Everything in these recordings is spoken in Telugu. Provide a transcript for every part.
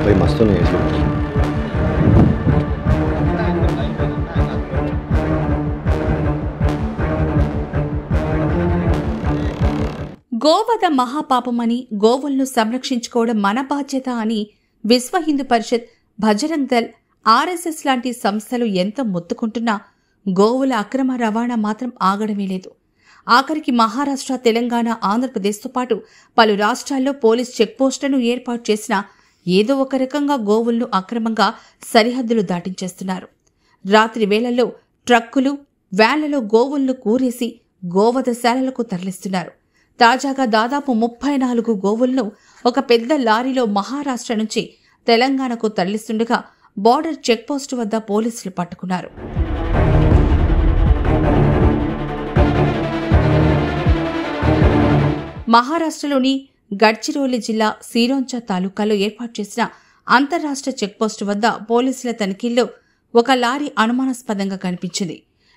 भाई मस्त नहीं है। గోవధ మహాపాపమని గోవులను సంరక్షించుకోవడం మన బాధ్యత అని విశ్వ హిందూ పరిషత్, బజరంగ్ దళ్, ఆర్ఎస్ఎస్ లాంటి సంస్థలు ఎంత మొత్తుకుంటున్నా గోవుల అక్రమ రవాణా మాత్రం ఆగడమే లేదు. ఆఖరికి మహారాష్ట్ర, తెలంగాణ, ఆంధ్రప్రదేశ్తో పాటు పలు రాష్ట్రాల్లో పోలీస్ చెక్పోస్టులను ఏర్పాటు చేసినా ఏదో ఒక రకంగా గోవులను అక్రమంగా సరిహద్దులు దాటించేస్తున్నారు. రాత్రి వేళల్లో ట్రక్కులు, వ్యాన్లలో గోవులను కూరేసి గోవధశాలలకు తరలిస్తున్నారు. తాజాగా దాదాపు 34 గోవులను ఒక పెద్ద లారీలో మహారాష్ట్ర నుంచి తెలంగాణకు తరలిస్తుండగా బార్డర్ చెక్పోస్టు వద్ద పోలీసులు పట్టుకున్నారు. మహారాష్ట్రలోని గడ్చిరోలి జిల్లా సిరోంచా తాలూకాలో ఏర్పాటు చేసిన అంతర్రాష్ట్ర చెక్పోస్టు వద్ద పోలీసుల తనిఖీల్లో ఒక లారీ అనుమానాస్పదంగా కనిపించింది.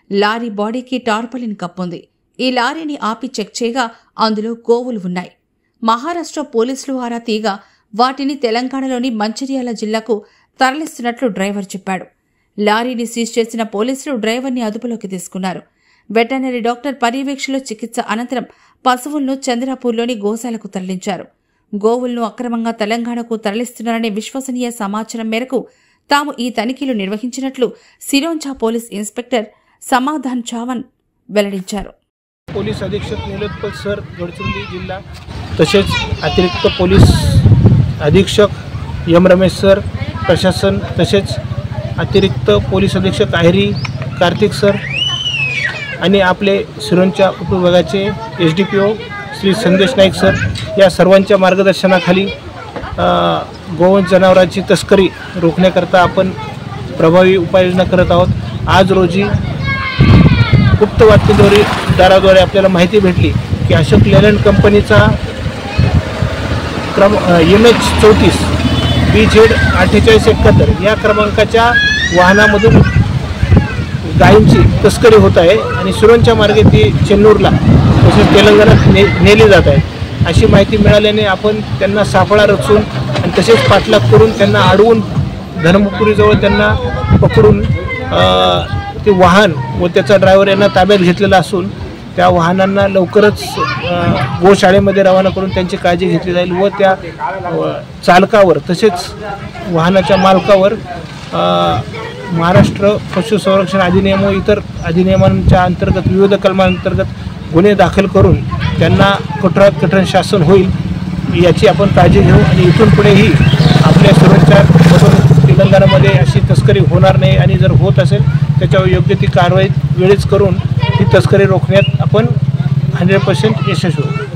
లారీ బాడీకి టార్పలిన్ కప్పుంది. ఈ లారీని ఆపి చెక్ చేయగా అందులో గోవులు ఉన్నాయి. మహారాష్ట్ర పోలీసులు ఆరా తీగా వాటిని తెలంగాణలోని మంచిర్యాల జిల్లాకు తరలిస్తున్నట్లు డ్రైవర్ చెప్పాడు. లారీని సీజ్ చేసిన పోలీసులు డ్రైవర్ని అదుపులోకి తీసుకున్నారు. వెటర్నరీ డాక్టర్ పర్యవేక్షణలో చికిత్స అనంతరం పశువులను చంద్రాపూర్లోని గోశాలకు తరలించారు. గోవులను అక్రమంగా తెలంగాణకు తరలిస్తున్నారనే విశ్వసనీయ సమాచారం మేరకు తాము ఈ తనిఖీలు निर्वहिंచినట్లు సిరోంచా పోలీస్ ఇన్స్పెక్టర్ समाधान चावण వెల్లడించారు. पोलीस अधीक्षक नीलोत्पल सर गडचिरोली जिल्हा, तसेच अतिरिक्त पोलीस अधीक्षक एम रमेश सर प्रशासन, तसेच अतिरिक्त पोलीस अधीक्षक आहेरी कार्तिक सर आणि आपले सिरोंचा उपविभागाचे SDPO श्री संदेश नाईक सर या सर्वांच्या मार्गदर्शनाखाली गोवंश जनावरांची तस्करी रोखण्याकरता आपण प्रभावी उपाययोजना करत आहोत. आज रोजी गुप्त बातमीदाराद्वारे आपल्याला माहिती भेटली की अशोक लेलंड कंपनीचा MH34 BZ 4871 या क्रमांकाच्या वाहनामधून गायींची तस्करी होत आहे आणि सिरोंचा मार्गे ती चेन्नूरला तसेच तेलंगणात नेली जात आहे. अशी माहिती मिळाल्याने आपण त्यांना सापळा रचून आणि तसेच पाठलाग करून त्यांना अडवून धर्मपुरीजवळ त्यांना पकडून ते वाहन व त्याचा ड्रायव्हर यांना ताब्यात घेतलेला असून त्या वाहनांना लवकरच गोशाळेमध्ये रवाना करून त्यांची काळजी घेतली जाईल व त्या चालकावर तसेच वाहनाच्या मालकावर महाराष्ट्र पशुसंरक्षण अधिनियम व इतर अधिनियमांच्या अंतर्गत विविध कलमांतर्गत गुन्हे दाखल करून त्यांना कठोरात कठोर शासन होईल याची आपण काळजी घेऊ आणि इथून पुढेही आपल्या सिरोंचामधून तेलंगणामध्ये अशी तस्करी होणार नाही आणि जर होत असेल त्याच्यावर योग्य ती कारवाई वेळेच करून ही तस्करी रोखण्यात आपण 100% यशस्वी होऊ.